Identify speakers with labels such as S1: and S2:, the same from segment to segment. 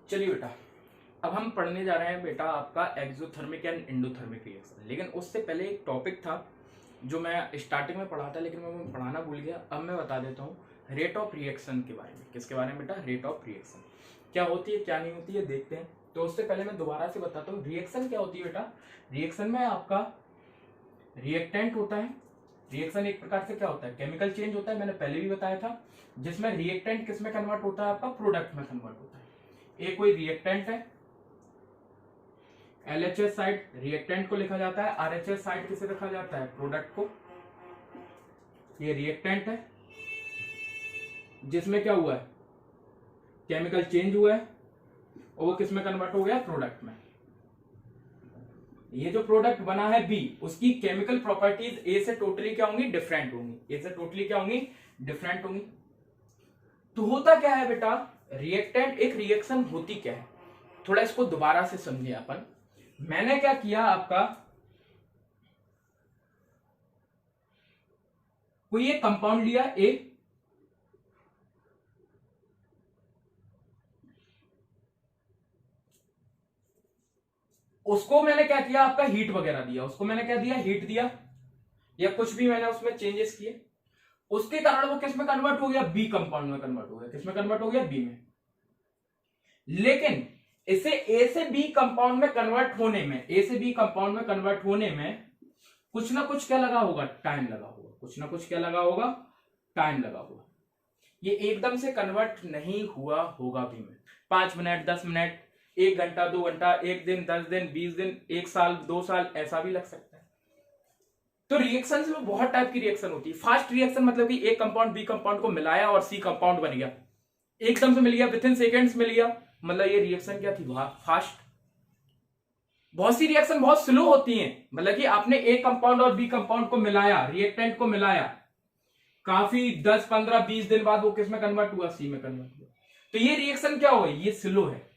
S1: चलिए बेटा, अब हम पढ़ने जा रहे हैं बेटा आपका एक्सोथर्मिक एंड एंडोथर्मिक रिएक्शन। लेकिन उससे पहले एक टॉपिक था जो मैं स्टार्टिंग में पढ़ा था, लेकिन मैं पढ़ाना भूल गया। अब मैं बता देता हूँ रेट ऑफ रिएक्शन के बारे में। किसके बारे में बेटा? रेट ऑफ रिएक्शन क्या होती है, क्या नहीं होती है, देखते हैं। तो उससे पहले मैं दोबारा से बताता हूँ रिएक्शन क्या होती है बेटा। रिएक्शन में आपका रिएक्टेंट होता है। रिएक्शन एक प्रकार से क्या होता है, केमिकल चेंज होता है, मैंने पहले भी बताया था। जिसमें रिएक्टेंट किस में कन्वर्ट होता है, आपका प्रोडक्ट में कन्वर्ट होता है। एक कोई रिएक्टेंट है, LHS साइड रिएक्टेंट को लिखा जाता है, RHS साइड किसे रखा जाता है, प्रोडक्ट को। ये रिएक्टेंट है जिसमें क्या हुआ है, केमिकल चेंज हुआ है और वो किस में कन्वर्ट हो गया, प्रोडक्ट में। ये जो प्रोडक्ट बना है B, उसकी केमिकल प्रॉपर्टीज A से टोटली क्या होंगी, डिफरेंट होंगी। A से टोटली क्या होंगी, डिफरेंट होंगी। तो होता क्या है बेटा, रिएक्टेंट एक रिएक्शन होती क्या है, थोड़ा इसको दोबारा से समझिए अपन। मैंने क्या किया, आपका कोई एक कंपाउंड लिया A, उसको मैंने क्या किया, आपका हीट वगैरह दिया, उसको मैंने क्या दिया, हीट दिया, या कुछ भी मैंने उसमें चेंजेस किए। उसके कारण वो किस में कन्वर्ट हो गया, बी कंपाउंड में कन्वर्ट हो गया। किस में कन्वर्ट हो गया, बी में। लेकिन इसे ए से बी कंपाउंड में कन्वर्ट होने में, ए से बी कंपाउंड में कन्वर्ट होने में कुछ ना कुछ क्या लगा होगा, टाइम लगा होगा। कुछ ना कुछ क्या लगा होगा, टाइम लगा होगा। ये एकदम से कन्वर्ट नहीं हुआ होगा बी में। 5 मिनट, 10 मिनट, 1 घंटा, 2 घंटा, 1 दिन, 10 दिन, 20 दिन, 1 साल, 2 साल, ऐसा भी लग सकता है। तो रिएक्शन में बहुत टाइप की रिएक्शन होती है। फास्ट रिएक्शन मतलब कि एक कंपाउंड बी कंपाउंड को मिलाया और सी कंपाउंड बन गया, एकदम से मिल गया, विद इन सेकेंड्स मिल गया, मतलब ये रिएक्शन क्या थी, फास्ट। बहुत सी रिएक्शन बहुत स्लो होती हैं, मतलब कि आपने ए कंपाउंड और बी कंपाउंड को मिलाया, रिएक्टेंट को मिलाया, काफी 10, 15, 20 दिन बाद वो किस में कन्वर्ट हुआ, सी में कन्वर्ट हुआ। तो ये रिएक्शन क्या हो गई, ये स्लो है।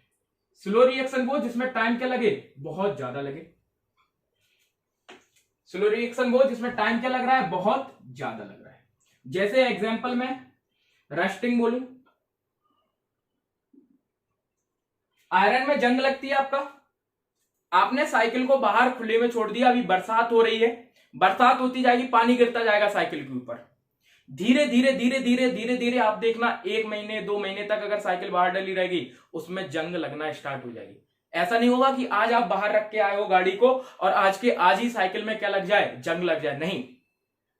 S1: स्लो रिएक्शन वो जिसमें टाइम क्या लगे, बहुत ज्यादा लगे। स्लो रिएक्शन वो जिसमें टाइम क्या लग रहा है, बहुत ज्यादा लग रहा है। जैसे एग्जांपल में रस्टिंग बोलूं, आयरन में जंग लगती है आपका, आपने साइकिल को बाहर खुले में छोड़ दिया, अभी बरसात हो रही है, बरसात होती जाएगी, पानी गिरता जाएगा साइकिल के ऊपर। धीरे धीरे धीरे धीरे धीरे धीरे आप देखना 1 महीने 2 महीने तक अगर साइकिल बाहर डली रहेगी, उसमें जंग लगना स्टार्ट हो जाएगी। ऐसा नहीं होगा कि आज आप बाहर रख के आए हो गाड़ी को और आज के आज ही साइकिल में क्या लग जाए, जंग लग जाए, नहीं।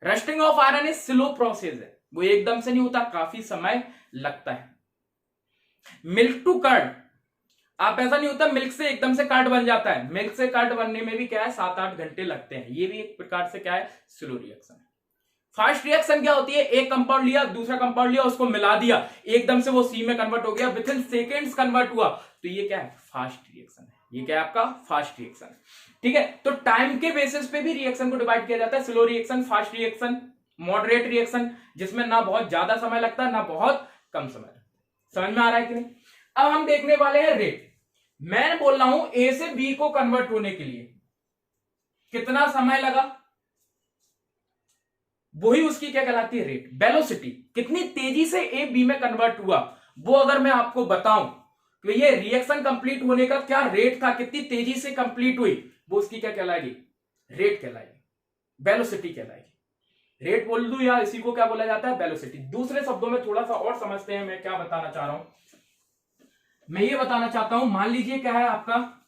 S1: Rusting of iron is slow process है, वो एकदम से नहीं होता, काफी समय लगता है। मिल्क टू कर्ड, आप ऐसा नहीं होता मिल्क से एकदम से कर्ड बन जाता है, मिल्क से कर्ड बनने में भी क्या है, 7-8 घंटे लगते हैं। ये भी एक प्रकार से क्या है, स्लो रिएक्शन है। फास्ट रिएक्शन क्या होती है, एक कंपाउंड लिया, दूसरा कंपाउंड लिया, उसको मिला दिया, एकदम से वो सी में कन्वर्ट हो गया, विद इन सेकेंड्स कन्वर्ट हुआ, तो ये क्या है, फास्ट रिएक्शन है। ये क्या है आपका, फास्ट रिएक्शन है। ठीक है, तो टाइम के बेसिस पे भी रिएक्शन को डिवाइड किया जाता है, slow reaction, fast reaction, moderate reaction, जिसमें ना बहुत ज्यादा समय लगता है ना बहुत कम समय लगता है। समझ में आ रहा है कि नहीं? अब हम देखने वाले हैं रेट। मैं बोल रहा हूं ए से बी को कन्वर्ट होने के लिए कितना समय लगा, वही उसकी क्या कहलाती है, रेट, वेलोसिटी। कितनी तेजी से ए बी में कन्वर्ट हुआ, वो अगर मैं आपको बताऊं तो ये रिएक्शन कंप्लीट होने का क्या रेट था, कितनी तेजी से कंप्लीट हुई, वो उसकी क्या कहलाएगी, रेट कहलाएगी, वेलोसिटी कहलाएगी। रेट बोल दूं या इसी को क्या बोला जाता है, वेलोसिटी। दूसरे शब्दों में थोड़ा सा और समझते हैं मैं क्या बताना चाह रहा हूं। मैं ये बताना चाहता हूं, मान लीजिए क्या है आपका,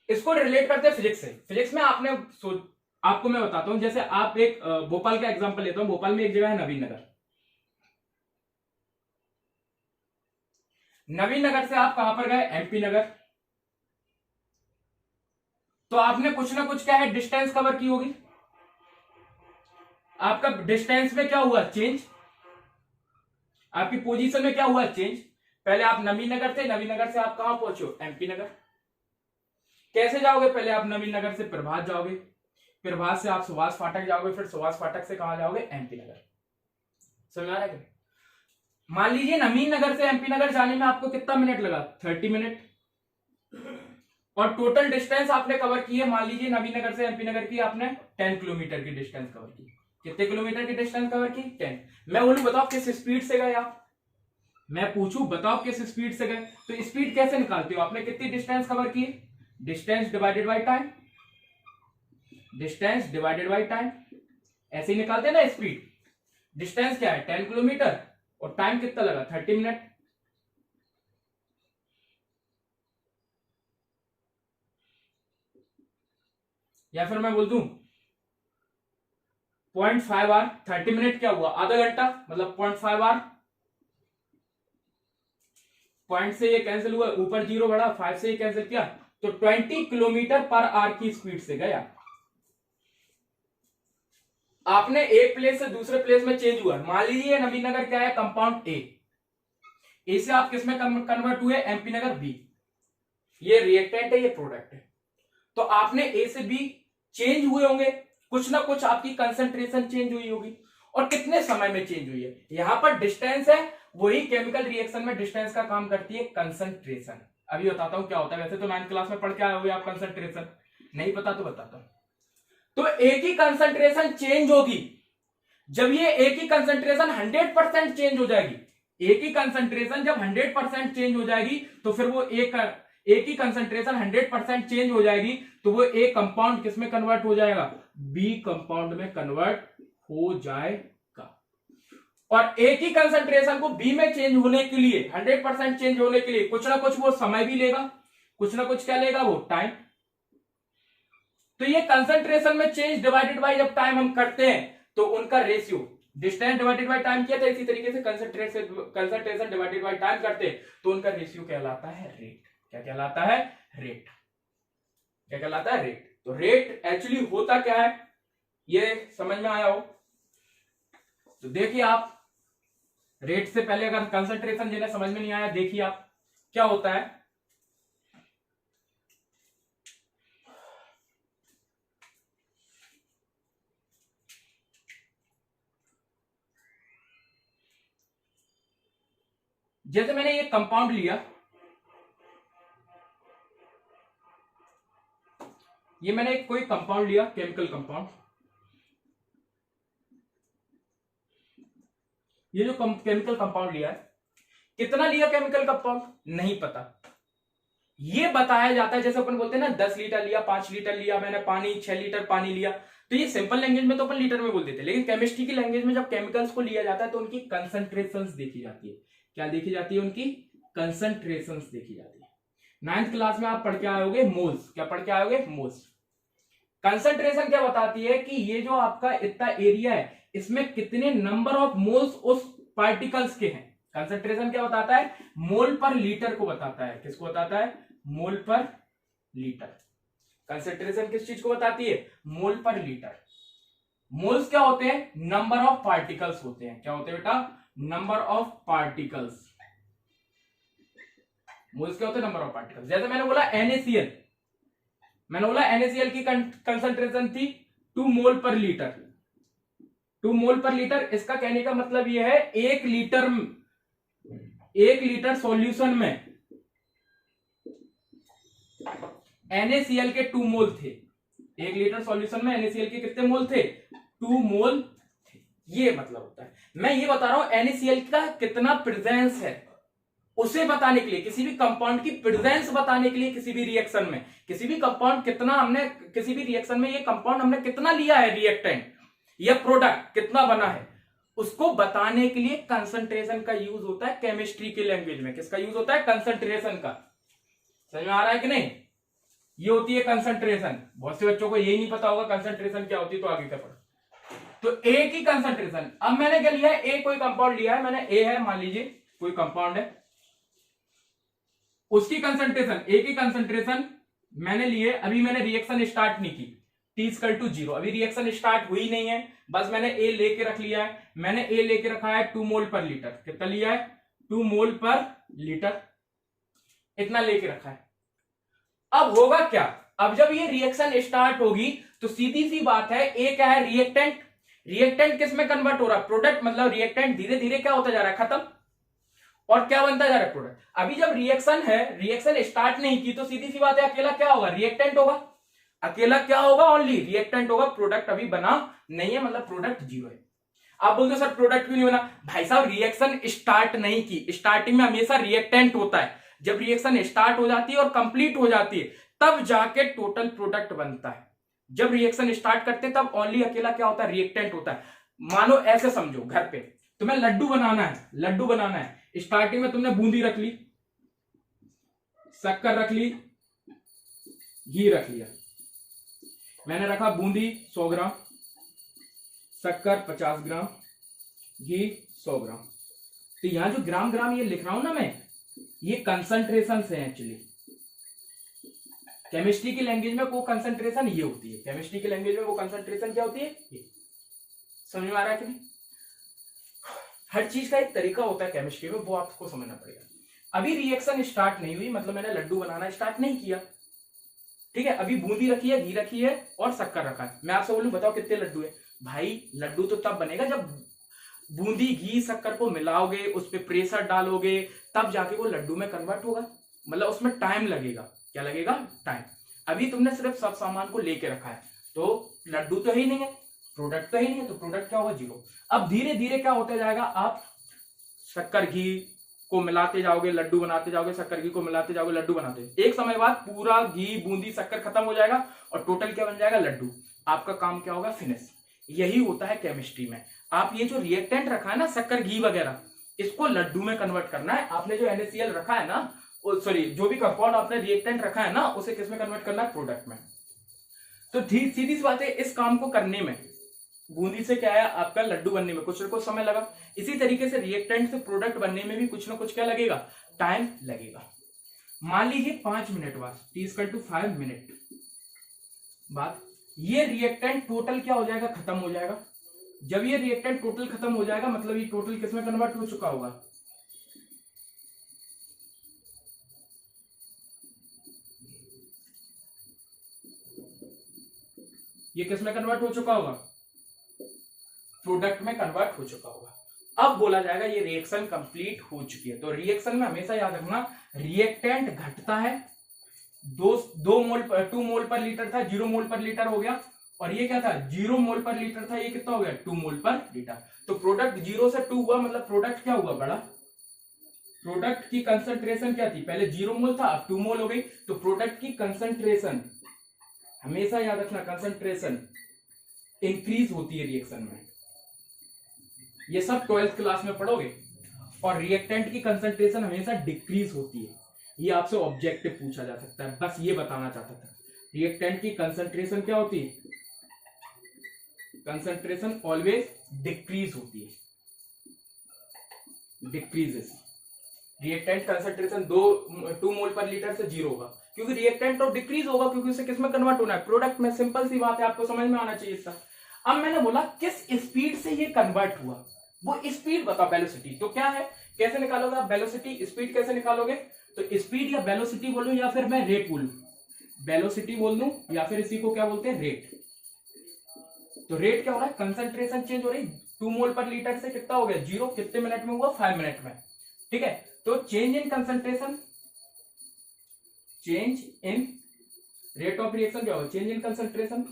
S1: इसको रिलेट करते हैं फिजिक्स से। फिजिक्स में आपको मैं बताता हूं, जैसे आप एक भोपाल का एग्जांपल लेता हूं। भोपाल में एक जगह है नवीन नगर। नवीन नगर से आप कहां पर गए, MP नगर। तो आपने कुछ ना कुछ क्या है, डिस्टेंस कवर की होगी, आपका डिस्टेंस में क्या हुआ, चेंज, आपकी पोजीशन में क्या हुआ, चेंज। पहले आप नवीन नगर थे, नवीन नगर से आप कहां पहुंचे, MP नगर। कैसे जाओगे, पहले आप नवीन नगर से प्रभात जाओगे, प्रभात से आप सुभाष फाटक जाओगे, फिर सुभाष फाटक से कहां जाओगे, MP नगर। समझ आ रहा है? मान लीजिए नवीन नगर से MP नगर जाने में आपको कितना मिनट लगा, 30 मिनट। और टोटल डिस्टेंस आपने कवर की है, मान लीजिए नवीन नगर से MP नगर की आपने 10 किलोमीटर की डिस्टेंस कवर की। कितने किलोमीटर की डिस्टेंस कवर की, 10। मैं बोलूं बताओ किस स्पीड से गए आप, मैं पूछूं बताओ किस स्पीड से गए, तो स्पीड कैसे निकालते हो, आपने कितनी डिस्टेंस कवर की, distance divided by time, distance divided by time, ऐसे ही निकालते हैं ना स्पीड। डिस्टेंस क्या है 10 किलोमीटर और टाइम कितना लगा 30 मिनट। या फिर मैं बोल दूं 0.5 आवर, 30 मिनट क्या हुआ आधा घंटा, मतलब 0.5 आवर, पॉइंट से ये कैंसिल हुआ, ऊपर जीरो बढ़ा, 5 से ये कैंसिल किया, तो 20 किलोमीटर पर आवर की स्पीड से गया। आपने एक प्लेस से दूसरे प्लेस में चेंज हुआ, मान लीजिए नबी नगर क्या है कंपाउंड ए से आप किस में कन्वर्ट हुए एमपी नगर बी, ये रिएक्टेंट है ये प्रोडक्ट है, तो आपने ए से बी चेंज हुए होंगे, कुछ ना कुछ आपकी कंसंट्रेशन चेंज हुई होगी, और कितने समय में चेंज हुई है। यहां पर डिस्टेंस है, वही केमिकल रिएक्शन में डिस्टेंस का काम करती है कंसंट्रेशन। अभी बताता हूं क्या होता है, वैसे तो 9th क्लास में पढ़ के आए होंगे आप कंसंट्रेशन, नहीं पता तो बताता हूं। तो एक ही कंसंट्रेशन चेंज होगी, जब ये एक ही कंसंट्रेशन 100% चेंज हो जाएगी, एक ही कंसंट्रेशन जब 100% चेंज हो जाएगी, तो फिर वो एक ही कंसंट्रेशन 100% चेंज हो जाएगी, तो वो ए कंपाउंड किस में कन्वर्ट हो जाएगा, बी कंपाउंड में कन्वर्ट हो जाएगा। और एक ही कंसंट्रेशन को बी में चेंज होने के लिए 100% चेंज होने के लिए कुछ ना कुछ वो समय भी लेगा, कुछ ना कुछ क्या लेगा वो टाइम। तो ये कंसंट्रेशन में चेंज डिवाइडेड बाय जब टाइम हम करते हैं तो उनका ratio distance divided by time किया था, इसी तरीके से कंसंट्रेशन डिवाइडेड बाय टाइम करते हैं तो उनका रेशियो कहलाता है रेट। क्या कहलाता है, रेट। क्या कहलाता है, रेट। तो रेट एक्चुअली होता क्या है ये समझ में आया हो तो देखिए आप, रेट से पहले अगर कंसंट्रेशन जिन्हें समझ में नहीं आया देखिए आप क्या होता है। जैसे मैंने ये कंपाउंड लिया, ये मैंने कोई कंपाउंड लिया केमिकल कंपाउंड, ये जो केमिकल कंपाउंड लिया है, कितना लिया केमिकल कंपाउंड नहीं पता, ये बताया जाता है जैसे अपन बोलते हैं ना 10 लीटर लिया, 5 लीटर लिया मैंने पानी, 6 लीटर पानी लिया, तो ये सिंपल लैंग्वेज में तो अपन लीटर में बोल देते हैं, लेकिन केमिस्ट्री की लैंग्वेज में जब केमिकल्स को लिया जाता है तो उनकी कंसंट्रेशंस देखी जाती है। क्या देखी जाती है, उनकी कंसंट्रेशंस देखी जाती है। 9th क्लास में आप पढ़ के आयोगे मोल्स, क्या पढ़ के आयोगे, मोल्स। कंसंट्रेशन क्या बताती है कि ये जो आपका इतना एरिया है इसमें कितने नंबर ऑफ मोल्स उस पार्टिकल्स के हैं। कंसंट्रेशन क्या बताता है, मोल पर लीटर को बताता है, किसको बताता है, मोल पर लीटर। कंसंट्रेशन किस चीज को बताती है, मोल पर लीटर। मोल्स क्या होते हैं, नंबर ऑफ पार्टिकल्स होते हैं, क्या होते हैं बेटा, नंबर ऑफ पार्टिकल्स। मोल्स क्या होते हैं, नंबर ऑफ पार्टिकल्स। जैसे मैंने बोला NaCl, मैंने बोला NaCl की कंसंट्रेशन थी 2 मोल पर लीटर, 2 मोल पर लीटर। इसका कहने का मतलब यह है 1 लीटर सॉल्यूशन में NaCl के 2 मोल थे, 1 लीटर सॉल्यूशन में NaCl के कितने मोल थे, 2 मोल थे। ये मतलब होता है, मैं ये बता रहा हूं NaCl का कितना प्रेजेंस है उसे बताने के लिए, किसी भी कंपाउंड की प्रेजेंस बताने के लिए, किसी भी रिएक्शन में, किसी भी कंपाउंड कितना हमने, किसी भी रिएक्शन में ये कंपाउंड हमने कितना लिया है रिएक्टेंट या प्रोडक्ट कितना बना है, उसको बताने के लिए कंसंट्रेशन का यूज होता है केमिस्ट्री की लैंग्वेज में। किसका यूज होता है, कंसंट्रेशन का। समझ में आ रहा है कि नहीं, ये होती है कंसंट्रेशन। बहुत से बच्चों को यही नहीं पता होगा कंसंट्रेशन क्या होती है, तो आगे क्या पढ़ो। तो एक ही कंसंट्रेशन, अब मैंने क्या लिया है, ए कोई कंपाउंड लिया है मैंने, ए है मान लीजिए कोई कंपाउंड है, उसकी कंसंट्रेशन, एक ही कंसंट्रेशन मैंने लिए, अभी मैंने रिएक्शन स्टार्ट नहीं की, T=0, अभी रिएक्शन स्टार्ट हुई नहीं है, बस मैंने ए लेके रख लिया है। मैंने ए लेके रखा है 2 मोल पर लीटर, कितना लिया है, 2 मोल पर लीटर, इतना लेके रखा है। अब होगा क्या, अब जब ये रिएक्शन स्टार्ट होगी तो सीधी सी बात है, ए क्या है, रिएक्टेंट, रिएक्टेंट किस में कन्वर्ट हो रहा है, प्रोडक्ट, मतलब रिएक्टेंट धीरे धीरे क्या होता जा रहा है, खत्म, और क्या बनता जा रहा है, प्रोडक्ट। अभी जब रिएक्शन है, रिएक्शन स्टार्ट नहीं की, तो सीधी सी बात है अकेला क्या होगा, रिएक्टेंट होगा, अकेला क्या होगा, ओनली रिएक्टेंट होगा, प्रोडक्ट अभी बना नहीं है, मतलब प्रोडक्ट 0 है। आप बोलते हो सर प्रोडक्ट क्यों नहीं बना? भाई साहब रिएक्शन स्टार्ट नहीं की, स्टार्टिंग में हमेशा रिएक्टेंट होता है, जब रिएक्शन स्टार्ट हो जाती है और कंप्लीट हो जाती है तब जाके टोटल प्रोडक्ट बनता है। जब रिएक्शन स्टार्ट करते हैं तब ओनली अकेला क्या होता है? रिएक्टेंट होता है। मानो ऐसे समझो, घर पे तुम्हें लड्डू बनाना है, लड्डू बनाना है, स्टार्टिंग में तुमने बूंदी रख ली, शक्कर रख ली, घी रख लिया। मैंने रखा बूंदी 100 ग्राम, शक्कर 50 ग्राम, घी 100 ग्राम। तो यहां जो ग्राम ग्राम ये लिख रहा हूं ना मैं, ये कंसंट्रेशन है एक्चुअली। केमिस्ट्री की लैंग्वेज में वो कंसंट्रेशन ये होती है, केमिस्ट्री की लैंग्वेज में वो कंसंट्रेशन क्या होती है ये। समझ में आ रहा है कि नहीं? हर चीज का एक तरीका होता है केमिस्ट्री में, वो आपको समझना पड़ेगा। अभी रिएक्शन स्टार्ट नहीं हुई, मतलब मैंने लड्डू बनाना स्टार्ट नहीं किया, ठीक है। अभी बूंदी रखी है, घी रखी है और शक्कर रखा है। मैं आपसे बोलूं बताओ कितने लड्डू है? भाई लड्डू तो तब बनेगा जब बूंदी घी शक्कर को मिलाओगे, उस पर प्रेशर डालोगे, तब जाके वो लड्डू में कन्वर्ट होगा, मतलब उसमें टाइम लगेगा। क्या लगेगा? टाइम। अभी तुमने सिर्फ सब सामान को लेके रखा है तो लड्डू तो ही नहीं है, प्रोडक्ट तो ही नहीं है, तो प्रोडक्ट क्या होगा? जीरो। अब धीरे धीरे क्या होता जाएगा, आप शक्कर घी को मिलाते जाओगे, लड्डू बनाते जाओगे, शक्कर घी को मिलाते जाओगे, लड्डू बनाते, एक समय बाद पूरा घी बूंदी शक्कर खत्म हो जाएगा और टोटल क्या बन जाएगा? लड्डू। आपका काम क्या होगा? फिनिश। यही होता है केमिस्ट्री में। आप ये जो रिएक्टेंट रखा है ना, शक्कर घी वगैरह, इसको लड्डू में कन्वर्ट करना है। आपने जो NaCl रखा है ना, सॉरी जो भी कंपाउंड आपने रिएक्टेंट रखा है ना, उसे किस में कन्वर्ट करना है? प्रोडक्ट में। तो सीधी सी बात है, इस काम को करने में बूंदी से क्या है आपका लड्डू बनने में कुछ ना कुछ समय लगा। इसी तरीके से रिएक्टेंट से प्रोडक्ट बनने में भी कुछ ना कुछ क्या लगेगा? टाइम लगेगा। मान लीजिए 5 मिनट बाद, T=5 मिनट बाद ये रिएक्टेंट टोटल क्या हो जाएगा? खत्म हो जाएगा। जब ये रिएक्टेंट टोटल खत्म हो जाएगा, मतलब ये टोटल किसमें कन्वर्ट हो चुका होगा? ये किसमें कन्वर्ट हो चुका होगा? प्रोडक्ट में कन्वर्ट हो चुका होगा। अब बोला जाएगा ये रिएक्शन कंप्लीट हो चुकी है। तो रिएक्शन में हमेशा याद रखना, रिएक्टेंट घटता है, 2 मोल 2 मोल पर लीटर था, 0 मोल पर लीटर हो गया, और ये क्या था? 0 मोल पर लीटर था, ये कितना हो गया? 2 मोल पर लीटर। तो प्रोडक्ट 0 से 2 हुआ, मतलब प्रोडक्ट क्या हुआ? बड़ा। प्रोडक्ट की कंसंट्रेशन क्या थी? पहले 0 मोल था, अब 2 मोल हो गई। तो प्रोडक्ट की कंसंट्रेशन हमेशा याद रखना, कंसंट्रेशन इंक्रीज होती है रिएक्शन में। ये सब 12th क्लास में पढ़ोगे। और रिएक्टेंट की कंसंट्रेशन हमेशा डिक्रीज होती है। ये आपसे ऑब्जेक्टिव पूछा जा सकता है, बस ये बताना चाहता था। रिएक्टेंट की कंसंट्रेशन क्या होती है? कंसंट्रेशन ऑलवेज डिक्रीज होती है, डिक्रीजेस। रिएक्टेंट कंसंट्रेशन 2 मोल पर लीटर से 0 होगा, क्योंकि रिएक्टेंट तो डिक्रीज होगा, क्योंकि उसे किसमें कन्वर्ट होना है? प्रोडक्ट में। सिंपल सी बात है, आपको समझ में आना चाहिए इसका। अब मैंने बोला किस स्पीड से ये कन्वर्ट हुआ, वो स्पीड बताओ, वेलोसिटी। तो क्या है, कैसे निकालोगे आप वेलोसिटी? स्पीड कैसे निकालोगे? तो स्पीड या वेलोसिटी बोलूं या फिर मैं रेट बोलूं? वेलोसिटी बोल दूं या फिर इसी को क्या बोलते हैं? रेट। तो रेट क्या हो रहा है? कंसंट्रेशन चेंज हो रही, 2 मोल पर लीटर से कितना हो गया? 0। कितने मिनट में हुआ? 5 मिनट में। ठीक है। तो change in concentration, change in rate of reaction क्या होगा? चेंज इन कंसंट्रेशन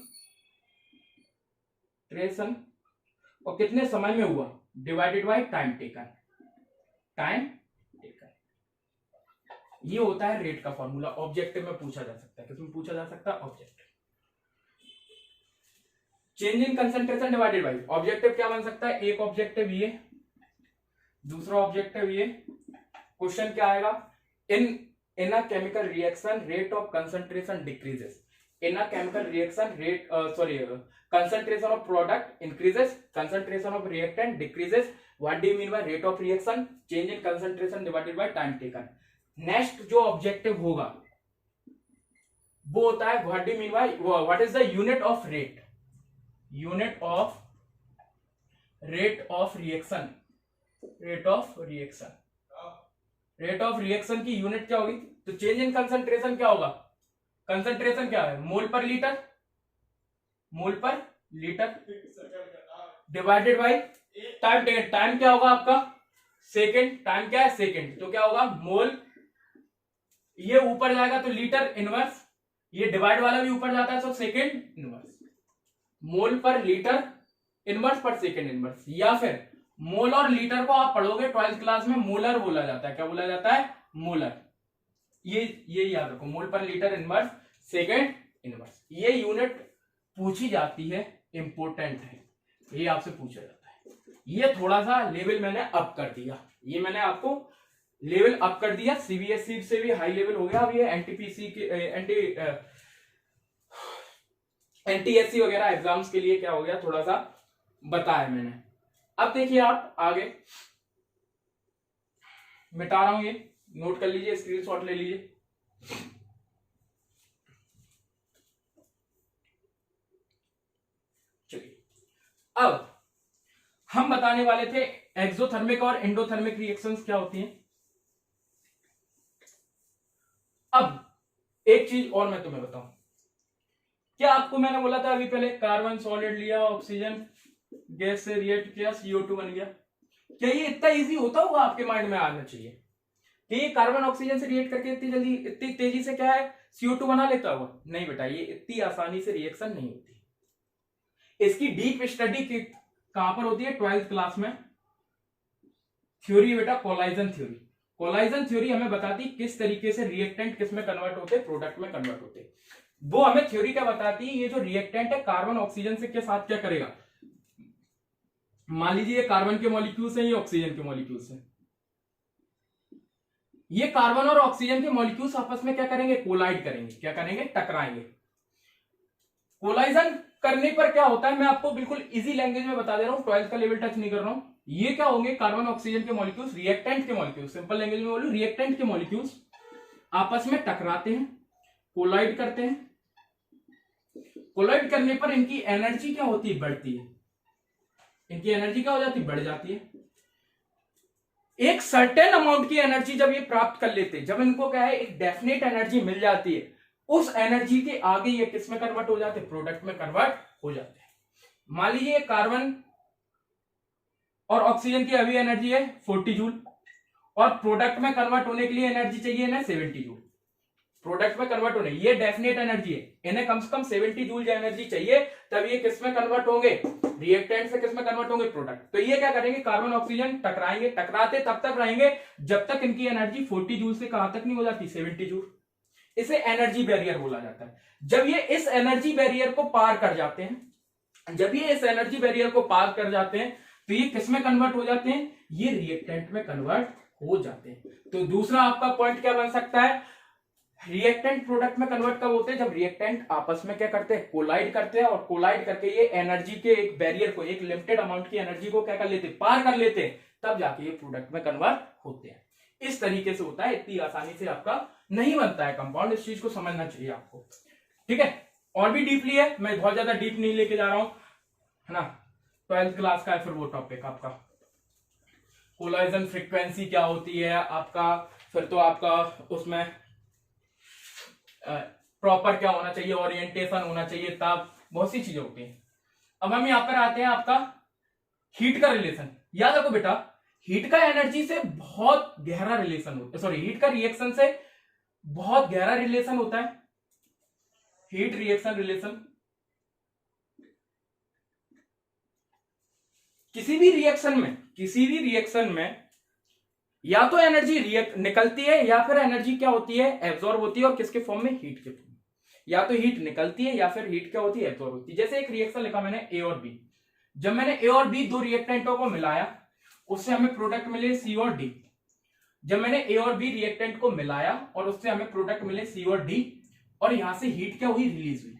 S1: ट्रेशन, और कितने समय में हुआ? Divided by time taken. Time taken, ये होता है रेट का फॉर्मूला। ऑब्जेक्टिव में पूछा जा सकता है। किसमें पूछा जा सकता है? Objective. Change in concentration divided by, objective क्या बन सकता है? एक ऑब्जेक्टिव ये, दूसरा ऑब्जेक्टिव ये। क्वेश्चन क्या आएगा? In a chemical reaction rate of concentration decreases, in a chemical reaction concentration of product increases, concentration of reactant decreases. What do you mean by rate of reaction? Change in concentration divided by time taken. Next जो objective होगा वो होता है what do you mean by, what is the unit of rate? Unit of rate of reaction, rate of reaction, rate of reaction की unit क्या होगी? तो change in concentration क्या होगा? कंसंट्रेशन क्या है? मोल पर लीटर, मोल पर litre divided by time taken. Time क्या होगा आपका? सेकंड। टाइम क्या है? सेकंड। तो क्या होगा? मोल, ये ऊपर जाएगा तो लीटर इनवर्स, ये डिवाइड वाला भी ऊपर जाता है तो सेकंड इनवर्स। मोल पर लीटर इनवर्स पर सेकेंड इनवर्स, या फिर मोल और लीटर को आप पढ़ोगे 12th क्लास में, मोलर बोला जाता है। क्या बोला जाता है? मोलर। ये याद रखो, मोल पर लीटर इनवर्स सेकेंड इनवर्स, ये यूनिट पूछी जाती है, इंपॉर्टेंट है, ये आपसे पूछा जाता है। ये थोड़ा सा लेवल मैंने अप कर दिया, ये मैंने आपको लेवल अप कर दिया, सीबीएसई से भी हाई लेवल हो गया। अब ये एनटीपीसी के एनटीएससी वगैरह एग्जाम्स के लिए क्या हो गया, थोड़ा सा बताया मैंने। अब देखिए आप आगे, मिटा रहा हूं, ये नोट कर लीजिए, स्क्रीनशॉट ले लीजिए। चलिए अब हम बताने वाले थे एक्सोथर्मिक और एंडोथर्मिक रिएक्शंस क्या होती हैं। अब एक चीज और मैं तुम्हें बताऊं, क्या आपको मैंने बोला था अभी पहले, कार्बन सॉलिड लिया, ऑक्सीजन गैस से रिएक्ट किया, CO2 बन गया। क्या ये इतना इजी होता होगा? आपके माइंड में आना चाहिए कि ये कार्बन ऑक्सीजन से रिएक्ट करके इतनी जल्दी, इतनी तेजी से क्या है, CO2 बना लेता होगा? नहीं बेटा, ये इतनी आसानी से रिएक्शन नहीं होती। इसकी डीप स्टडी कहां पर होती है? 12th क्लास में थ्योरी बेटा, कोलाइजन थ्योरी। कोलाइजन थ्योरी हमें बताती किस तरीके से रिएक्टेंट किस में कन्वर्ट होते, प्रोडक्ट में कन्वर्ट होते। वो हमें थ्योरी क्या बताती है, ये जो रिएक्टेंट है कार्बन ऑक्सीजन से के साथ क्या करेगा। मान लीजिए ये कार्बन के मॉलिक्यूल्स हैं, ये ऑक्सीजन के मॉलिक्यूल्स हैं। ये कार्बन और ऑक्सीजन के मॉलिक्यूल्स आपस में क्या करेंगे? कोलाइड करेंगे। क्या करेंगे? टकराएंगे। कोलाइजन करने पर क्या होता है, मैं आपको बिल्कुल इजी लैंग्वेज में बता दे रहा हूं, 12th का लेवल टच नहीं कर रहा हूं। ये क्या होंगे? कार्बन ऑक्सीजन के मॉलिक्यूल्स, रिएक्टेंट के मॉलिक्यूल्स, सिंपल लैंग्वेज में बोलूं, रिएक्टेंट के मॉलिक्यूल्स आपस में टकराते हैं, कोलाइड करते हैं। कोलाइड करने पर इनकी एनर्जी क्या होती है? बढ़ती है। इनकी एनर्जी क्या हो जाती है? बढ़ जाती है। एक सर्टेन अमाउंट की एनर्जी जब ये प्राप्त कर लेते हैं, जब इनको क्या है, एक डेफिनेट एनर्जी मिल जाती है, उस एनर्जी के आगे ये किस में कन्वर्ट हो जाते हैं? प्रोडक्ट में कन्वर्ट हो जाते हैं। मान लीजिए कार्बन और ऑक्सीजन की अभी एनर्जी है 40 जूल, और प्रोडक्ट में कन्वर्ट होने के लिए एनर्जी चाहिए ना 70 जूल। प्रोडक्ट में कन्वर्ट होने, ये डेफिनेट एनर्जी है, इन्हें कम से कम 70 जूल एनर्जी चाहिए, तब ये किस में कन्वर्ट होंगे? रिएक्टेंट से किस में कन्वर्ट होंगे? प्रोडक्ट। तो ये क्या करेंगे? कार्बन ऑक्सीजन टकराएंगे, टकराते तब तक रहेंगे जब तक इनकी एनर्जी 40 जूल से कहां तक नहीं हो जाती? 70 जूल। इसे एनर्जी बैरियर बोला जाता है। जब ये इस एनर्जी बैरियर को पार कर जाते हैं, जब ये इस एनर्जी बैरियर को पार कर जाते हैं, तो ये किस में कन्वर्ट हो जाते हैं? ये रिएक्टेंट में कन्वर्ट हो जाते हैं। तो दूसरा आपका पॉइंट क्या बन सकता है? रिएक्टेंट प्रोडक्ट में कन्वर्ट कब होते हैं? जब रिएक्टेंट आपस में क्या करते हैं? कोलाइड करते हैं, और कोलाइड करके ये एनर्जी के एक बैरियर को, एक लिमिटेड अमाउंट की एनर्जी को क्या कर लेते हैं? पार कर लेते हैं, तब जाके ये प्रोडक्ट में कन्वर्ट होते हैं। इस तरीके से होता है, इतनी आसानी से आपका नहीं बनता है कंपाउंड, इस चीज को समझना चाहिए आपको। ठीक है, और भी डीपली है, मैं बहुत ज्यादा डीप नहीं लेके जा रहा हूं, है ना। 12th क्लास का है फिर वो टॉपिक आपका, कोलाइजन फ्रीक्वेंसी क्या होती है आपका, फिर तो आपका उसमें प्रॉपर क्या होना चाहिए, ओरिएंटेशन होना चाहिए, तब बहुत सी चीजें होती हैं। अब हम यहां पर आते हैं आपका हीट का रिलेशन। याद रखो बेटा, हीट का एनर्जी से बहुत गहरा रिलेशन होता है, सॉरी, हीट का रिएक्शन से बहुत गहरा रिलेशन होता है, हीट रिएक्शन रिलेशन। किसी भी रिएक्शन में या तो एनर्जी निकलती है, या फिर एनर्जी क्या होती है? एब्जॉर्ब होती है, और किसके फॉर्म में? हीट के फॉर्म में। या तो हीट निकलती है, या फिर हीट क्या होती है? एब्जॉर्ब होती है। जैसे एक रिएक्शन लिखा मैंने ए और बी, जब मैंने ए और बी दो रिएक्टेंटों को मिलाया, उससे हमें प्रोडक्ट मिले सी और डी। जब मैंने ए और बी रिएक्टेंट को मिलाया और उससे हमें प्रोडक्ट मिले सी और डी, और यहां से हीट क्या हुई? रिलीज हुई।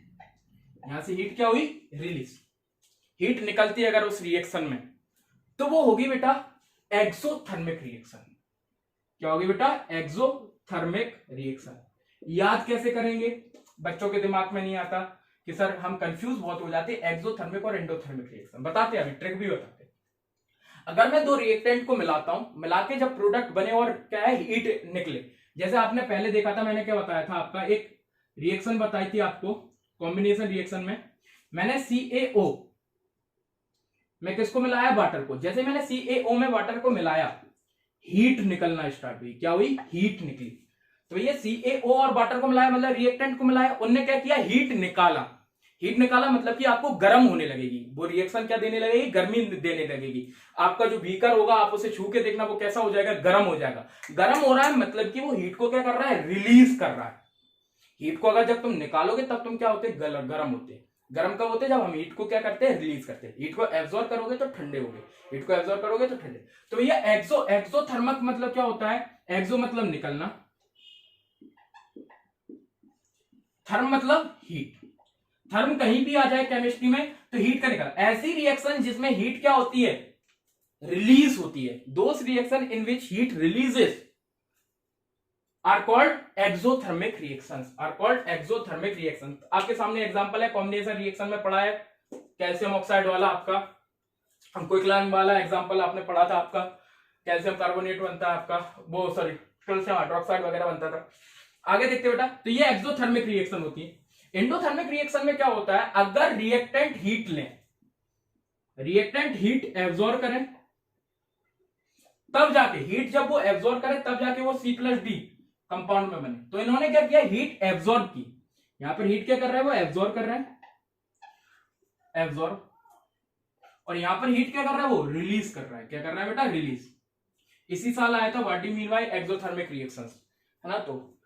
S1: यहां से हीट क्या हुई? रिलीज। हीट निकलती है अगर उस रिएक्शन में, तो वो होगी बेटा एक्सोथर्मिक रिएक्शन। क्या होगी बेटा? Exothermic reaction. याद कैसे करेंगे? बच्चों के दिमाग में नहीं आता कि सर हम कंफ्यूज बहुत हो जाते हैं, एक्सोथर्मिक और एंडोथर्मिक रिएक्शन। बताते हैं, अभी ट्रिक भी बताते हैं। अगर मैं दो रिएक्टेंट को मिलाता हूं, मिला के जब प्रोडक्ट बने और क्या है, हीट निकले, जैसे आपने पहले देखा था, मैंने क्या बताया था, आपका एक रिएक्शन बताई थी आपको, कॉम्बिनेशन रिएक्शन में मैंने CaO में किसको मिलाया? वाटर को। जैसे मैंने CaO में वाटर को मिलाया, हीट निकलना स्टार्ट हुई। क्या हुई? हीट निकली। तो ये CaO और वाटर को मिलाया, मतलब रिएक्टेंट को मिलाया, उनने क्या किया? हीट निकाला। हीट निकाला मतलब कि आपको गर्म होने लगेगी, वो रिएक्शन क्या देने लगेगी, गर्मी देने लगेगी। आपका जो बीकर होगा आप उसे छू के देखना वो कैसा हो जाएगा, गर्म हो जाएगा। गर्म हो रहा है मतलब कि वो हीट को क्या कर रहा है, रिलीज कर रहा है। हीट को अगर जब तुम निकालोगे तब तुम क्या होते, गर्म होते। गर्म कब होते, जब हम हीट को क्या करते हैं, रिलीज करते हैं। हीट को एब्जॉर्ब करोगे तो ठंडे होगे, हीट को एब्जॉर्ब करोगे तो ठंडे। तो ये एक्सोथर्मक मतलब क्या होता है, एक्सो मतलब निकलना, थर्म मतलब हीट। थर्म कहीं भी आ जाए केमिस्ट्री में तो हीट का निकल, ऐसी रिएक्शन जिसमें हीट क्या होती है, रिलीज होती है। Those reaction in which heat releases are called exothermic reactions, are called exothermic reaction. आपके सामने एग्जांपल है, कॉम्बिनेशन रिएक्शन में पढ़ा है, कैल्शियम ऑक्साइड वाला आपका, क्विकलाइन वाला एग्जांपल आपने पढ़ा था आपका, कैल्शियम कार्बोनेट बनता है आपका, वो सॉरी कैल्शियम हाइड्रोक्साइड वगैरह बनता था। आगे देखते बेटा, तो ये एक्सोथर्मिक रिएक्शन होती है। एंडोथर्मिक रिएक्शन में क्या होता है, अगर रिएक्टेंट हीट लें, रिएक्टेंट हीट एब्जॉर्ब करें, तब जाके हीट जब वो एब्जॉर्ब करे तब जाके वो C+D कंपाउंड में बने। तो इन्होंने क्या किया, हीट एब्जॉर्ब की। यहां पर हीट क्या कर रहा है, वो एब्जॉर्ब कर रहा है, एब्जॉर्ब, और यहां पर हीट क्या कर रहा है, वो रिलीज कर रहा है। क्या कर रहा है बेटा, रिलीज। इसी साल आया था what do mean by exothermic reactions, है ना। तो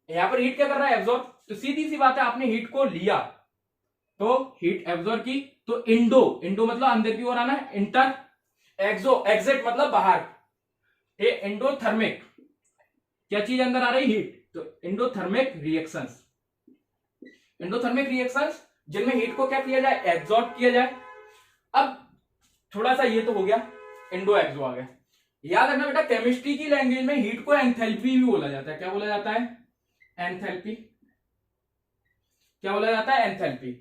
S1: यहां पर हीट क्या कर रहा है, एब्जॉर्ब। तो सीधी सी बात है, आपने हीट को लिया तो हीट एब्जॉर्ब की, तो इंडो मतलब अंदर की ओर आना, इंटर, एक्सो एग्जिट मतलब बाहर, ये एंडोथर्मिक, क्या चीज अंदर आ रही, हीट। तो एंडोथर्मिक रिएक्शंस, एंडोथर्मिक रिएक्शंस जिनमें हीट को क्या किया जाए, एब्जॉर्ब किया जाए। अब थोड़ा सा ये तो हो गया, इंडो एक्सो आ गया। याद रखना बेटा, केमिस्ट्री की लैंग्वेज में हीट को एंथैल्पी भी बोला जाता है। क्या बोला जाता है, एंथैल्पी। क्या बोला जाता है, एंथैल्पी।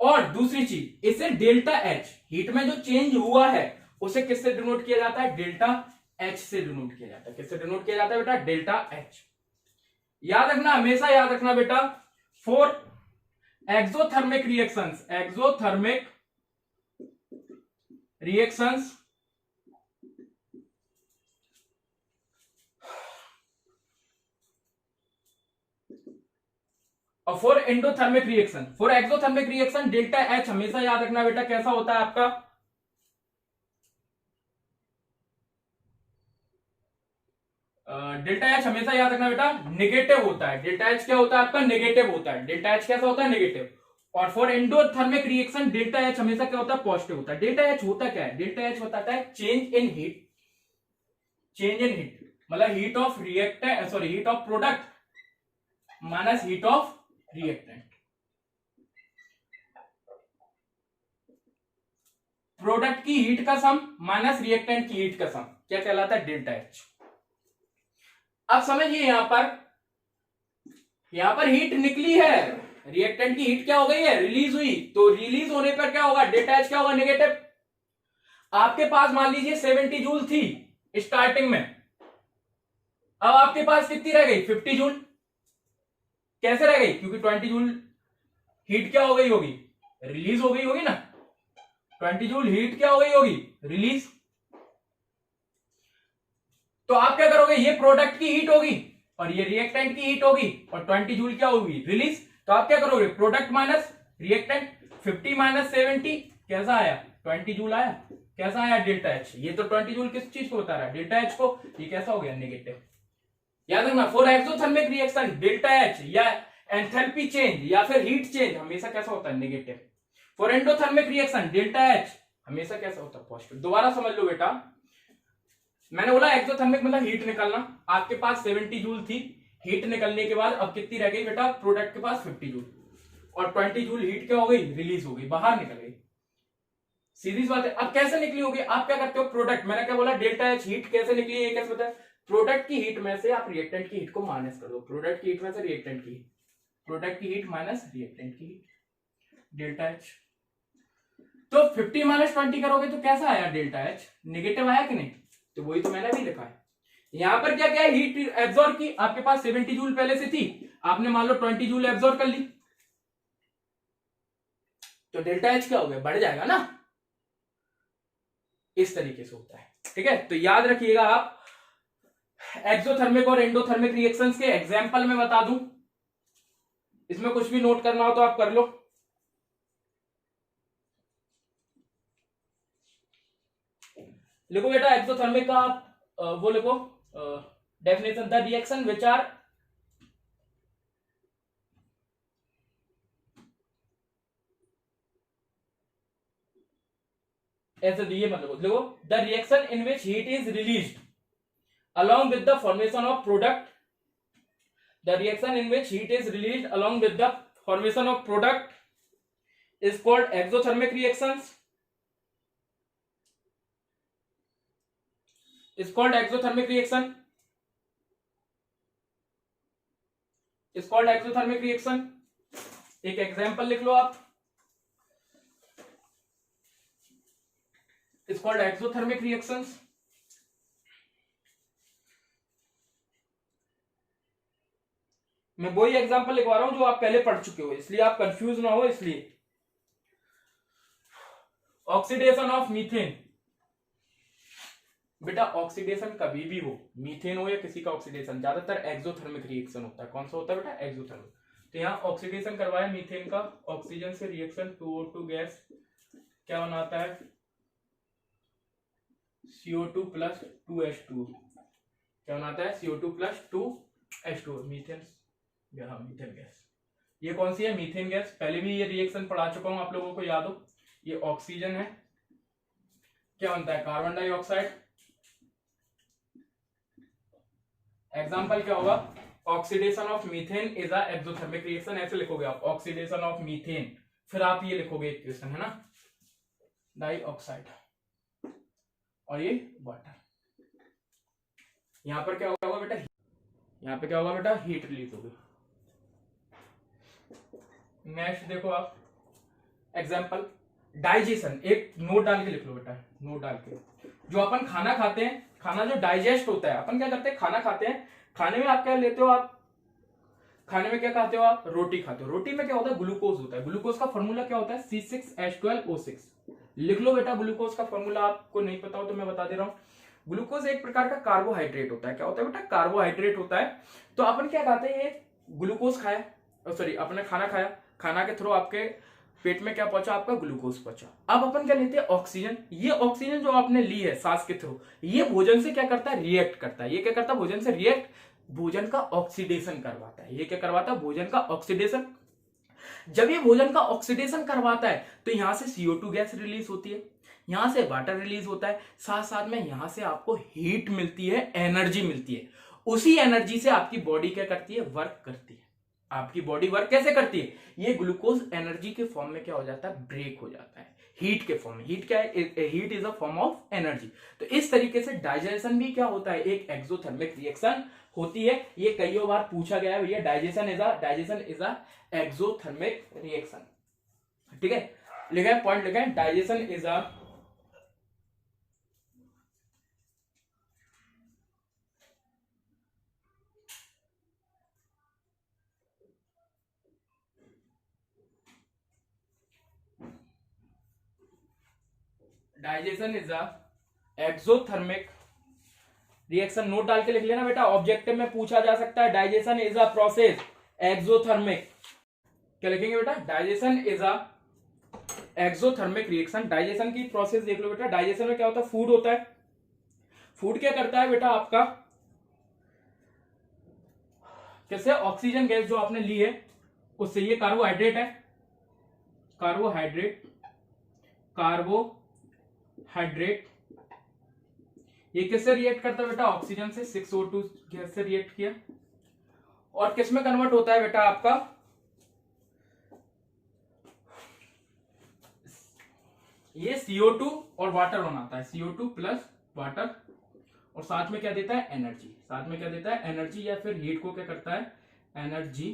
S1: और दूसरी चीज, इसे डेल्टा एच, हीट में जो चेंज हुआ है उसे किससे डिनोट किया जाता है, डेल्टा एच से डिनोट किया जाता है। किससे डिनोट किया जाता है बेटा, डेल्टा एच। याद रखना, हमेशा याद रखना बेटा, for exothermic reactions, exothermic reactions और for endothermic reaction, for exothermic reaction delta H हमेशा याद रखना बेटा कैसा होता है आपका, डेल्टा एच हमेशा याद रखना बेटा नेगेटिव होता है। डेल्टा एच क्या होता है आपका, नेगेटिव होता है। डेल्टा एच कैसा होता है, नेगेटिव। और for endothermic reaction delta H हमेशा क्या होता है, पॉजिटिव होता है। डेल्टा एच होता क्या है, डेल्टा एच बताता है change in heat, change in heat मतलब heat of reactant, sorry heat of product minus heat of reactant. Product की हीट का सम माइनस रिएक्टेंट की हीट का सम क्या कहलाता है, डेल्टा एच। अब समझिए, यहां पर हीट निकली है, रिएक्टेंट की हीट क्या हो गई है, रिलीज हुई। तो रिलीज होने पर क्या होगा, डेल्टा एच क्या होगा, नेगेटिव। आपके पास मान लीजिए 70 जूल थी स्टार्टिंग में, अब आपके पास कितनी रह गई, 50 जूल। कैसे रह गई, क्योंकि 20 जूल हीट क्या हो गई होगी, रिलीज हो गई होगी ना। 20 जूल हीट क्या हो गई होगी, रिलीज। तो आप क्या करोगे, ये प्रोडक्ट की हीट होगी और ये रिएक्टेंट की हीट होगी, और 20 जूल क्या होगी, रिलीज। तो आप क्या करोगे, प्रोडक्ट माइनस रिएक्टेंट, 50 माइनस 70 कैसा आया, 20 जूल आया। कैसा आया, डेल्टा एच। ये तो 20 जूल किस चीज को बता रहा है, डेल्टा एच को। ये कैसा हो गया, नेगेटिव। याद रखना, for exothermic reaction delta H या एंथैल्पी चेंज या फिर हीट चेंज हमेशा कैसा होता है, negative. For endothermic reaction delta H हमेशा कैसा होता है, पॉजिटिव। दोबारा समझ लो बेटा, मैंने बोला एक्सोथर्मिक मतलब हीट निकलना। आपके पास 70 जूल थी, हीट निकलने के बाद अब कितनी रह गई बेटा, प्रोडक्ट के पास 50 जूल, और 20 जूल हीट क्या हो गई, रिलीज हो गई, बाहर निकल गई। सीधी सी बात है। अब कैसे निकली होगी, आप क्या करते हो, प्रोडक्ट, मैंने क्या बोला, डेल्टा एच हीट कैसे निकली है, कैसे बताया, प्रोडक्ट की हीट में से आप रिएक्टेंट की हीट को माइनस कर दो। प्रोडक्ट की हीट में से रिएक्टेंट की हीट, प्रोडक्ट की हीट माइनस रिएक्टेंट की हीट, डेल्टा एच। तो 50 माइनस 20 करोगे तो कैसा आया, डेल्टा एच, नेगेटिव आया कि नहीं। तो वही तो मैंने भी लिखा है। यहां पर क्या क्या है, हीट एब्जॉर्ब की। आपके पास 70 जूल पहले से थी, आपने मान लो 20 जूल एब्जॉर्ब कर ली, तो डेल्टा एच क्या हो गया, बढ़ जाएगा ना। इस तरीके से होता है, ठीक है। तो याद रखिएगा आप, एक्सोथर्मिक और एंडोथर्मिक रिएक्शंस के एग्जांपल में बता दूं, इसमें कुछ भी नोट करना हो तो आप कर लो। लिखो बेटा एक्सोथर्मिक का आप वो लिखो definition, the reaction which are ऐसे ये मतलब देखो, the reaction in which heat is released along with the formation of product, the reaction in which heat is released along with the formation of product is called exothermic reactions, is called exothermic reaction, is called exothermic reaction. एक example लिख लो आप, is called exothermic reactions. मैं वही example लिखवा रहा हूं जो आप पहले पढ़ चुके हो, इसलिए आप कंफ्यूज ना हो। इसलिए ऑक्सीडेशन ऑफ मीथेन, बेटा ऑक्सीडेशन कभी भी हो, मीथेन हो या किसी का ऑक्सीडेशन, ज्यादातर एक्सोथर्मिक रिएक्शन होता है। कौन सा होता है बेटा? एक्सोथर्मिक। तो यहाँ ऑक्सीडेशन करवाया मीथेन का, ऑक्सीजन से रिएक्शन 2O2 गैस क्या बनाता है? CO2 प्लस 2H2 क्या बनाता है? CO2 plus 2H2 methane, methane gas. ये कौन सी है? Methane gas. पहले भी ये रिएक्शन पढ़ा चुका हूं, आप लोगों को याद हो। ये ऑक्सीजन है, क्या बनता है? Carbon dioxide. एग्जाम्पल क्या होगा? Oxidation of methane is a exothermic reaction, ऐसे लिखोगे आप, ऑक्सीडेशन ऑफ मीथेन। फिर आप ये लिखोगे इक्वेशन, है ना, डाइऑक्साइड और ये वाटर। यहां पर क्या होगा बेटा? यहां पे क्या होगा बेटा? हीट रिलीज होगी। नेक्स्ट देखो आप एग्जाम्पल, डाइजेशन। एक नोट डाल के लिख लो बेटा, नोट डाल के। जो अपन खाना खाते हैं, खाना जो डाइजेस्ट होता है, अपन क्या करते हैं? खाना खाते हैं, खाने में आप क्या लेते हो? आप खाने में क्या खाते हो? आप रोटी खाते हो। रोटी में क्या होता है? ग्लूकोज होता है। ग्लूकोज का फॉर्मूला क्या होता है? C6H12O6। लिख लो बेटा ग्लूकोज का फॉर्मूला, आपको नहीं पता हो तो मैं बता दे रहा हूं। ग्लूकोज एक प्रकार का कार्बोहाइड्रेट होता है। क्या होता है बेटा? कार्बोहाइड्रेट होता है। तो अपन क्या खाते हैं? ग्लूकोज खाया, सॉरी अपने खाना खाया, खाना के थ्रू आपके पेट में क्या पहुंचा? आपका ग्लूकोज पहुंचा। अब अपन क्या लेते हैं? ऑक्सीजन। ये ऑक्सीजन जो आपने ली है सांस के थ्रू, ये भोजन से क्या करता है? रिएक्ट करता है। ये क्या करता है? भोजन से रिएक्ट, भोजन का ऑक्सीडेशन करवाता है। ये क्या करवाता है? भोजन का ऑक्सीडेशन। जब ये भोजन का ऑक्सीडेशन करवाता है तो यहां से CO2 गैस रिलीज होती है, यहां से वाटर रिलीज होता है, साथ साथ में यहां से आपको हीट मिलती है, एनर्जी मिलती है। उसी एनर्जी से आपकी बॉडी क्या करती है? वर्क करती है। आपकी बॉडी वर्क कैसे करती है? ये ग्लूकोज एनर्जी के फॉर्म में क्या हो जाता है? ब्रेक हो जाता है हीट के फॉर्म में। हीट क्या है? Heat is a form of energy. तो इस तरीके से डाइजेशन भी क्या होता है? एक एक्सोथर्मिक रिएक्शन होती है। ये कई बार पूछा गया है भैया, digestion is a exothermic reaction. ठीक है, लिखा है पॉइंट, लिखा है digestion is a digestion is a exothermic reaction. Note डाल के लिख लेना बेटा, ऑब्जेक्टिव में पूछा जा सकता है digestion is a process exothermic. क्या लिखेंगे बेटा? Digestion is a exothermic reaction. Digestion की प्रोसेस देख लो बेटा। डाइजेशन में क्या होता है? फूड होता है। फूड क्या करता है बेटा आपका? कैसे? ऑक्सीजन गैस जो आपने ली है उससे, ये कार्बोहाइड्रेट है, कार्बोहाइड्रेट, कार्बोहाइड्रेट, ये किससे रिएक्ट करता है बेटा? ऑक्सीजन से, 6O2 गैस से रिएक्ट किया। और किस में कन्वर्ट होता है बेटा आपका? ये CO2 और वाटर बनाता है, CO2 प्लस वाटर, और साथ में क्या देता है? एनर्जी। साथ में क्या देता है? एनर्जी, या फिर हीट को क्या करता है? एनर्जी,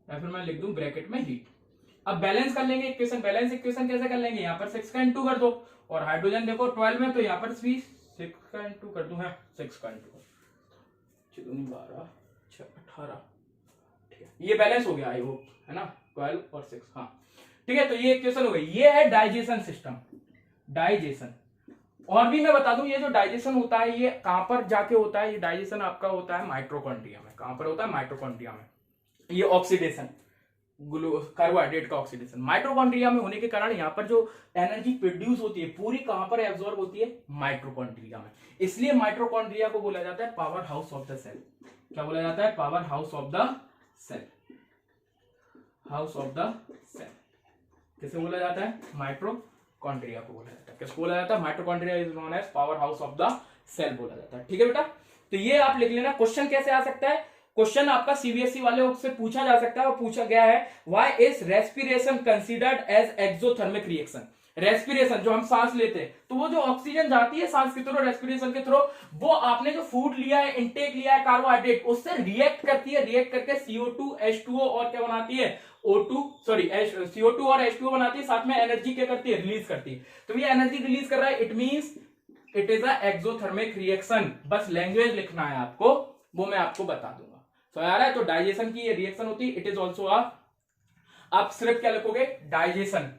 S1: या फिर मैं लिख दूं ब्रैकेट में हीट। अब बैलेंस कर लेंगे इक्वेशन। बैलेंस इक्वेशन कैसे कर लेंगे? यहाँ पर 6 का इंटू कर दो, और हाइड्रोजन देखो 12 में, तो यहाँ पर 6 का इंटू कर दूं, है 6 का इंटू 12 6 18। ठीक है, ये बैलेंस हो गया आई होप, है ना, 12 और 6। हाँ ठीक है, तो ये इक्वेशन हो गई। ये है डाइजेशन सिस्टम, डाइजेशन। और भी मैं बता दूं, ये जो डाइजेशन होता है ये कहां पर जाके होता है? ये डाइजेशन आपका होता है माइटोकॉन्ड्रिया में। कहां पर होता है? माइटोकॉन्ड्रिया में। ये ऑक्सीडेशन, कार्बोहाइड्रेट का ऑक्सीडेशन। माइटोकॉन्ड्रिया में होने के कारण यहाँ पर जो एनर्जी प्रोड्यूस होती है पूरी कहां पर एब्जॉर्ब होती है, माइटोकॉन्ड्रिया में। इसलिए माइटोकॉन्ड्रिया को बोला जाता है powerhouse of the cell. क्या बोला जाता है? Powerhouse of the cell. House of the cell किसे बोला जाता है? माइटोकॉन्ड्रिया को बोला जाता है। किसको बोला जाता है? Mitochondria is known as powerhouse of the cell बोला जाता है। ठीक है बेटा, तो ये आप लिख लेना। क्वेश्चन कैसे आ सकता है? क्वेश्चन आपका सीबीएसई वाले से पूछा जा सकता है, और पूछा गया है why is respiration considered as exothermic reaction. Respiration जो हम सांस लेते हैं, तो वो जो ऑक्सीजन जाती है सांस के थ्रू, रेस्पिरेशन के थ्रू, वो आपने जो फूड लिया है, इंटेक लिया है कार्बोहाइड्रेट, उससे रिएक्ट करती है। रिएक्ट करके CO2 H2O और क्या बनाती है? CO2 और H2O बनाती है, साथ में एनर्जी क्या करती है? रिलीज करती है। तो ये एनर्जी रिलीज कर रहा है, it means it is a exothermic reaction. बस लैंग्वेज लिखना है आपको, वो मैं आपको बता दूंगा। तो आ रहा है, तो डाइजेशन की ये रिएक्शन होती है। इट इज ऑल्सो आप सिर्फ क्या लिखोगे? डाइजेशन,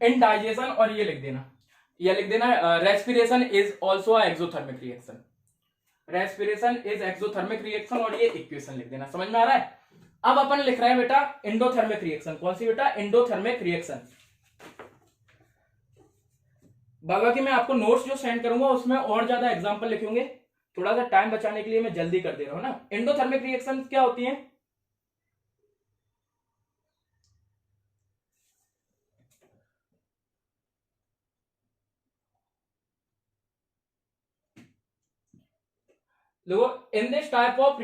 S1: इन डाइजेशन, और ये लिख देना, ये लिख देना respiration is also exothermic reaction. Respiration is exothermic reaction, और ये इक्वेशन लिख देना। समझ में आ रहा है? अब अपन लिख रहे हैं बेटा एंडोथर्मिक रिएक्शन। कौन सी बेटा? Endothermic reaction. बाबा की मैं आपको नोट्स जो सेंड करूंगा उसमें और ज्यादा एग्जांपल लिखेंगे, थोड़ा सा टाइम बचाने के लिए मैं जल्दी कर दे रहा हूं ना। एंडोथर्मिक रिएक्शन क्या होती है? देखो, in this type of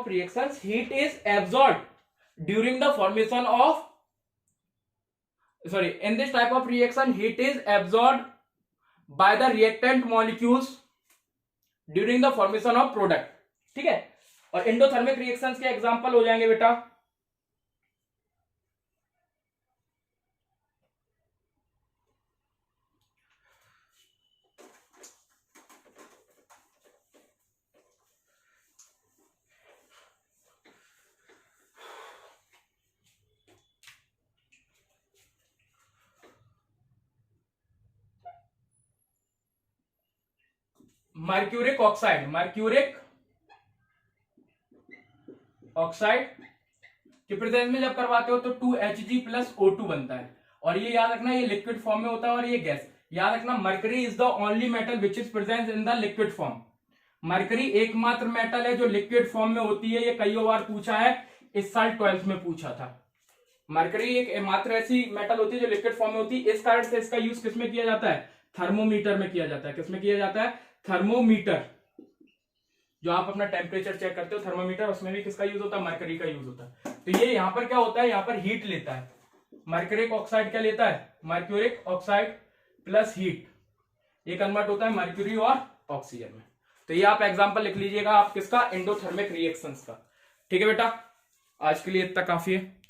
S1: reactions heat is absorbed during the formation of in this type of reaction heat is absorbed by the reactant molecules during the formation of product। ठीक है, और endothermic reactions के example हो जाएंगे बेटा mercuric oxide के presence में जब करवाते हो तो 2Hg+O2 बनता है। और ये याद रखना, ये लिक्विड फॉर्म में होता है और ये गैस। याद रखना, mercury is the only metal which is present in the liquid form. Mercury एकमात्र मेटल है जो लिक्विड फॉर्म में होती है। ये कई बार पूछा है, इस साल 12th में पूछा था। मर्करी एक मात्र ऐसी मेटल होती है जो लिक्विड फॉर्म में होती है। इस कारण से इसका यूज किसमें किया जाता है? थर्मोमीटर में किया जाता है। किसमें किया जाता है? थर्मोमीटर। जो आप अपना टेम्परेचर चेक करते हो थर्मोमीटर, उसमें भी किसका यूज होता है? मर्करी का यूज होता है। तो ये यहां पर क्या होता है? यहां पर हीट लेता है। मर्क्यूरिक ऑक्साइड क्या लेता है? मर्क्यूरिक ऑक्साइड प्लस हीट, ये कन्वर्ट होता है मर्क्यूरी और ऑक्सीजन में। तो ये आप एग्जांपल लिख लीजिएगा आप किसका? एंडोथर्मिक रिएक्शंस का। ठीक है बेटा, आज के लिए इतना काफी है।